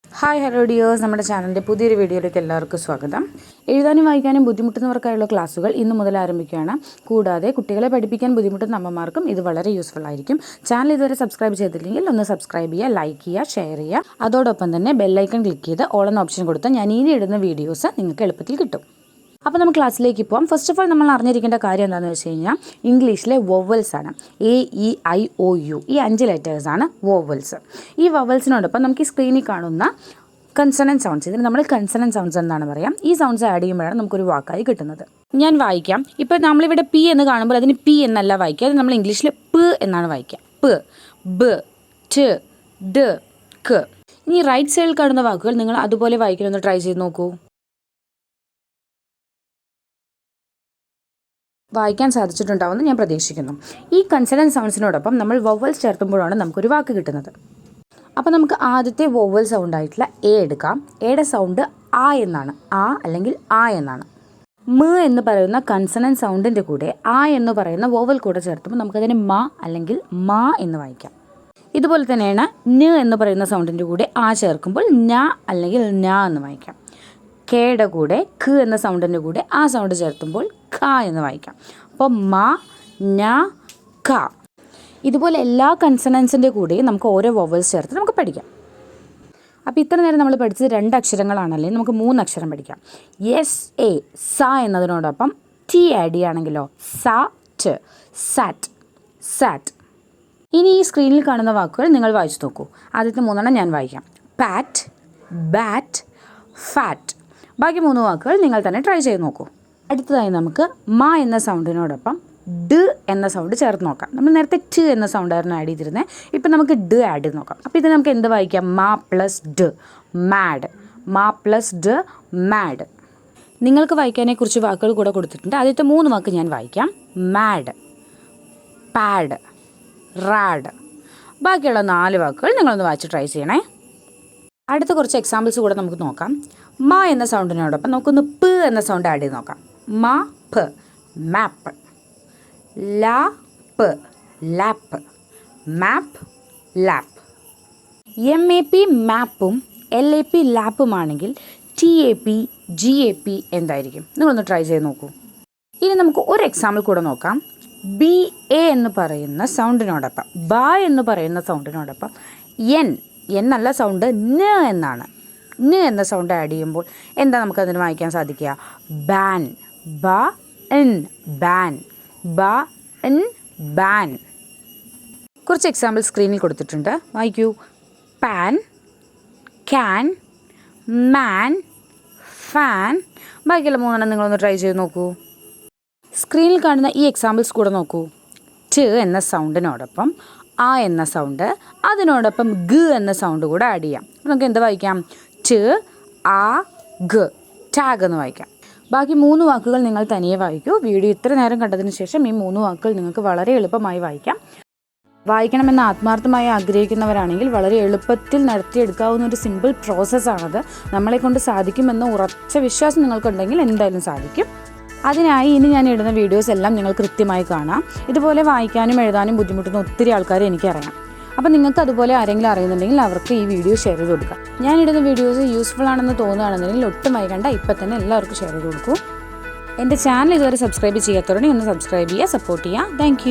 Hi hello dears, നമ്മുടെ ചാനലിൻ്റെ പുതിയൊരു വീഡിയോയിലേക്ക് എല്ലാവർക്കും സ്വാഗതം. എഴുതാനും വായിക്കാനും ബുദ്ധിമുട്ടുന്നവർക്കായുള്ള ക്ലാസ്സുകൾ ഇന്ന് മുതൽ ആരംഭിക്കുകയാണ്. കൂടാതെ കുട്ടികളെ പഠിപ്പിക്കാൻ ബുദ്ധിമുട്ടുന്ന അമ്മമാർക്കും ഇത് വളരെ യൂസ്ഫുൾ ആയിരിക്കും. ചാനൽ ഇതുവരെ സബ്സ്ക്രൈബ് ചെയ്തില്ലെങ്കിൽ ഒന്ന് സബ്സ്ക്രൈബ് ചെയ്യുക, ലൈക്ക് ചെയ്യുക, ഷെയർ ചെയ്യുക. അതോടൊപ്പം തന്നെ ബെല്ലൈക്കൺ ക്ലിക്ക് ചെയ്ത് ഓൾ എന്ന ഓപ്ഷൻ കൊടുത്താൽ ഞാൻ ഇനി ഇടുന്ന വീഡിയോസ് നിങ്ങൾക്ക് എളുപ്പത്തിൽ കിട്ടും. അപ്പോൾ നമുക്ക് ക്ലാസ്സിലേക്ക് പോകാം. ഫസ്റ്റ് ഓഫ് ഓൾ നമ്മൾ അറിഞ്ഞിരിക്കേണ്ട കാര്യം എന്താണെന്ന് വെച്ച് കഴിഞ്ഞാൽ ഇംഗ്ലീഷിലെ വൊവൽസ് ആണ്. AEIOU ഈ 5 ലെറ്റേഴ്സാണ് വൊവൽസ്. ഈ വൊവൽസിനോടൊപ്പം നമുക്ക് ഈ സ്ക്രീനിൽ കാണുന്ന കൺസണൻറ്റ് സൗണ്ട്സ്, ഇതിന് നമ്മൾ കൺസണൻറ്റ് സൗണ്ട്സ് എന്നാണ് പറയാം. ഈ സൗണ്ട്സ് ആഡ് ചെയ്യുമ്പോഴാണ് നമുക്കൊരു വാക്കായി കിട്ടുന്നത്. ഞാൻ വായിക്കാം. ഇപ്പോൾ നമ്മളിവിടെ പി എന്ന് കാണുമ്പോൾ അതിന് പി എന്നല്ല വായിക്കുക, അത് നമ്മൾ ഇംഗ്ലീഷിൽ പ് എന്നാണ് വായിക്കുക. പ്, ബ്, ട്, ഡ്, ക. ഇനി റൈറ്റ് സൈഡിൽ കാണുന്ന വാക്കുകൾ നിങ്ങൾ അതുപോലെ വായിക്കണമെന്ന് ട്രൈ ചെയ്ത് നോക്കൂ. വായിക്കാൻ സാധിച്ചിട്ടുണ്ടാവുമെന്ന് ഞാൻ പ്രതീക്ഷിക്കുന്നു. ഈ കൺസണൻറ്റ് സൗണ്ട്സിനോടൊപ്പം നമ്മൾ വൊവൽസ് ചേർത്തുമ്പോഴാണ് നമുക്കൊരു വാക്ക് കിട്ടുന്നത്. അപ്പോൾ നമുക്ക് ആദ്യത്തെ വൊവൽ സൗണ്ട് ആയിട്ടുള്ള എ എടുക്കാം. എയുടെ സൗണ്ട് ആ എന്നാണ്. ആ അല്ലെങ്കിൽ ആ എന്നാണ്. മ എന്ന് പറയുന്ന കൺസണൻറ്റ് സൗണ്ടിൻ്റെ കൂടെ ആ എന്ന് പറയുന്ന വൊവൽ കൂടെ ചേർത്തുമ്പോൾ നമുക്കതിനെ മ അല്ലെങ്കിൽ മാ എന്ന് വായിക്കാം. ഇതുപോലെ തന്നെയാണ് ന എന്ന് പറയുന്ന സൗണ്ടിൻ്റെ കൂടെ ആ ചേർക്കുമ്പോൾ ഞ അല്ലെങ്കിൽ ഞ എന്ന് വായിക്കാം. കയുടെ കൂടെ ഖ എന്ന സൗണ്ടിൻ്റെ കൂടെ ആ സൗണ്ട് ചേർത്തുമ്പോൾ ഖ എന്ന് വായിക്കാം. അപ്പോൾ മ, ഞ, ഖ. ഇതുപോലെ എല്ലാ കൺസണൻസിൻ്റെ കൂടെയും നമുക്ക് ഓരോ വൊവൽസ് ചേർത്ത് നമുക്ക് പഠിക്കാം. അപ്പോൾ ഇത്ര നേരം നമ്മൾ പഠിച്ചത് 2 അക്ഷരങ്ങളാണല്ലേ, നമുക്ക് 3 അക്ഷരം പഠിക്കാം. SA സ എന്നതിനോടൊപ്പം ടി ആഡ് ചെയ്യുകയാണെങ്കിലോ സ ട്, സാറ്റ്, സാറ്റ്. ഇനി ഈ സ്ക്രീനിൽ കാണുന്ന വാക്കുകൾ നിങ്ങൾ വായിച്ചു നോക്കൂ. ആദ്യത്തെ 3 ഞാൻ വായിക്കാം. പാറ്റ്, ബാറ്റ്, ഫാറ്റ്. ബാക്കി 3 വാക്കുകൾ നിങ്ങൾ തന്നെ ട്രൈ ചെയ്ത് നോക്കൂ. അടുത്തതായി നമുക്ക് മ എന്ന സൗണ്ടിനോടൊപ്പം ഡ് എന്ന സൗണ്ട് ചേർത്ത് നോക്കാം. നമ്മൾ നേരത്തെ ട് എന്ന സൗണ്ടായിരുന്നു ആഡ് ചെയ്തിരുന്നത്. ഇപ്പം നമുക്ക് ഡ് ആഡ് ചെയ്ത് നോക്കാം. അപ്പോൾ ഇത് നമുക്ക് എന്ത് വായിക്കാം? മ പ്ലസ് ഡ്, മാഡ്. മ പ്ലസ് ഡ്, മാഡ്. നിങ്ങൾക്ക് വായിക്കാനെ കുറിച്ച് വാക്കുകൾ കൂടെ കൊടുത്തിട്ടുണ്ട്. ആദ്യത്തെ 3 വാക്ക് ഞാൻ വായിക്കാം. Mad, pad, rad. ബാക്കിയുള്ള 4 വാക്കുകൾ നിങ്ങളൊന്ന് വായിച്ച് ട്രൈ ചെയ്യണേ. അടുത്ത കുറച്ച് എക്സാമ്പിൾസ് കൂടെ നമുക്ക് നോക്കാം. മ എന്ന സൗണ്ടിനോടൊപ്പം നമുക്കൊന്ന് പ് എന്ന സൗണ്ട് ആഡ് ചെയ്ത് നോക്കാം. മ പ്, മാപ്പ്. ലാ പ്, ലാപ്പ്. Map, lap. MAP മാപ്പും LAP ലാപ്പുമാണെങ്കിൽ TAP GAP എന്തായിരിക്കും? നിങ്ങളൊന്ന് ട്രൈ ചെയ്ത് നോക്കൂ. ഇനി നമുക്ക് ഒരു എക്സാമ്പിൾ കൂടെ നോക്കാം. BA എന്ന് പറയുന്ന സൗണ്ടിനോടൊപ്പം, ബ എന്ന് പറയുന്ന സൗണ്ടിനോടൊപ്പം എന്നല്ല സൗണ്ട് ന എന്നാണ്. ന എന്ന സൗണ്ട് ആഡ് ചെയ്യുമ്പോൾ എന്താ നമുക്കതിന് വായിക്കാൻ സാധിക്കുക? ബാൻ. ബ ഇൻ ബാൻ. ബ ഇൻ ബാൻ. കുറച്ച് എക്സാമ്പിൾ സ്ക്രീനിൽ കൊടുത്തിട്ടുണ്ട്, വായിക്കൂ. Pan, can, man, fan. ബാക്കിയുള്ള 3 നിങ്ങളൊന്ന് ട്രൈ ചെയ്ത് നോക്കൂ. സ്ക്രീനിൽ കാണുന്ന ഈ എക്സാമ്പിൾസ് കൂടെ നോക്കൂ. ട് എന്ന സൗണ്ടിനോടൊപ്പം ആ എന്ന സൗണ്ട്, അതിനോടൊപ്പം ഗ എന്ന സൗണ്ട് കൂടെ ആഡ് ചെയ്യാം. നമുക്ക് എന്ത് വായിക്കാം? ട്, ആ, ഗ, ടാഗ് എന്ന് വായിക്കാം. ബാക്കി 3 വാക്കുകൾ നിങ്ങൾ തനിയെ വായിക്കൂ. വീഡിയോ ഇത്ര നേരം കണ്ടതിന് ശേഷം ഈ 3 വാക്കുകൾ നിങ്ങൾക്ക് വളരെ എളുപ്പമായി വായിക്കാം. വായിക്കണമെന്ന് ആത്മാർത്ഥമായി ആഗ്രഹിക്കുന്നവരാണെങ്കിൽ വളരെ എളുപ്പത്തിൽ നടത്തിയെടുക്കാവുന്ന ഒരു സിമ്പിൾ പ്രോസസ്സാണത്. നമ്മളെക്കൊണ്ട് സാധിക്കുമെന്ന ഉറച്ച വിശ്വാസം നിങ്ങൾക്കുണ്ടെങ്കിൽ എന്തായാലും സാധിക്കും. അതിനായി ഇനി ഞാൻ ഇടുന്ന വീഡിയോസ് എല്ലാം നിങ്ങൾ കൃത്യമായി കാണാം. ഇതുപോലെ വായിക്കാനും എഴുതാനും ബുദ്ധിമുട്ടുന്ന ഒത്തിരി ആൾക്കാരെ എനിക്കറിയാം. അപ്പോൾ നിങ്ങൾക്ക് അതുപോലെ ആരെങ്കിലും അറിയുന്നുണ്ടെങ്കിൽ അവർക്ക് ഈ വീഡിയോ ഷെയർ ചെയ്ത് കൊടുക്കാം. ഞാൻ ഇടുന്ന വീഡിയോസ് യൂസ്ഫുൾ ആണെന്ന് തോന്നുകയാണെന്നുണ്ടെങ്കിൽ ഒട്ടും വൈകണ്ട, ഇപ്പം തന്നെ എല്ലാവർക്കും ഷെയർ ചെയ്ത് കൊടുക്കൂ. എൻ്റെ ചാനൽ ഇതുവരെ സബ്സ്ക്രൈബ് ചെയ്യാത്തവരുണ്ടെങ്കിൽ ഒന്ന് സബ്സ്ക്രൈബ് ചെയ്യുക, സപ്പോർട്ട് ചെയ്യുക. താങ്ക്